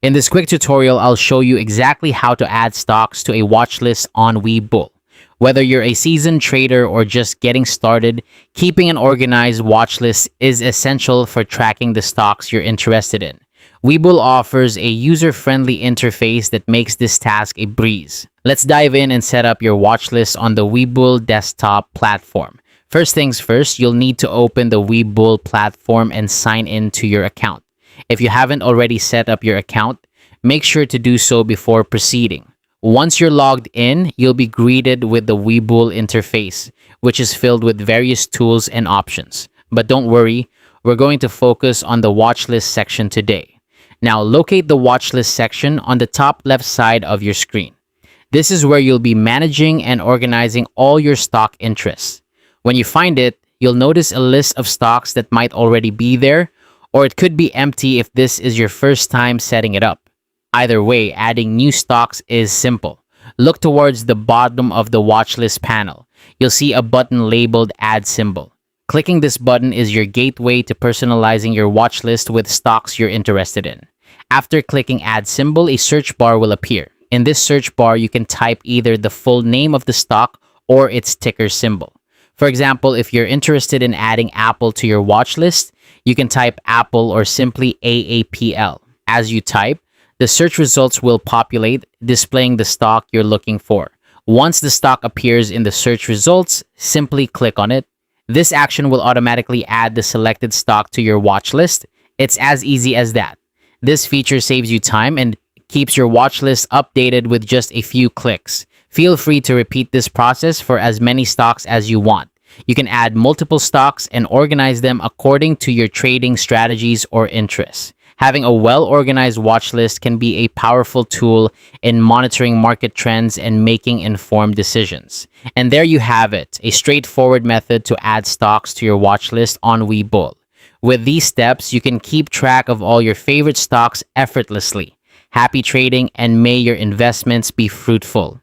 In this quick tutorial, I'll show you exactly how to add stocks to a watch list on Webull. Whether you're a seasoned trader or just getting started, keeping an organized watch list is essential for tracking the stocks you're interested in. Webull offers a user-friendly interface that makes this task a breeze. Let's dive in and set up your watch list on the Webull desktop platform. First things first, you'll need to open the Webull platform and sign in to your account. If you haven't already set up your account, make sure to do so before proceeding. Once you're logged in, you'll be greeted with the Webull interface, which is filled with various tools and options. But don't worry, we're going to focus on the watch list section today. Now, locate the watch list section on the top left side of your screen. This is where you'll be managing and organizing all your stock interests. When you find it, you'll notice a list of stocks that might already be there, or it could be empty if this is your first time setting it up. Either way, adding new stocks is simple. Look towards the bottom of the watch list panel. You'll see a button labeled Add Symbol. Clicking this button is your gateway to personalizing your watch list with stocks you're interested in. After clicking Add Symbol, a search bar will appear. In this search bar, you can type either the full name of the stock or its ticker symbol. For example, if you're interested in adding Apple to your watch list, you can type Apple or simply AAPL. As you type, the search results will populate, displaying the stock you're looking for. Once the stock appears in the search results, simply click on it. This action will automatically add the selected stock to your watch list. It's as easy as that. This feature saves you time and keeps your watch list updated with just a few clicks. Feel free to repeat this process for as many stocks as you want. You can add multiple stocks and organize them according to your trading strategies or interests. Having a well-organized watch list can be a powerful tool in monitoring market trends and making informed decisions. And there you have it, a straightforward method to add stocks to your watch list on Webull. With these steps, you can keep track of all your favorite stocks effortlessly. Happy trading, and may your investments be fruitful.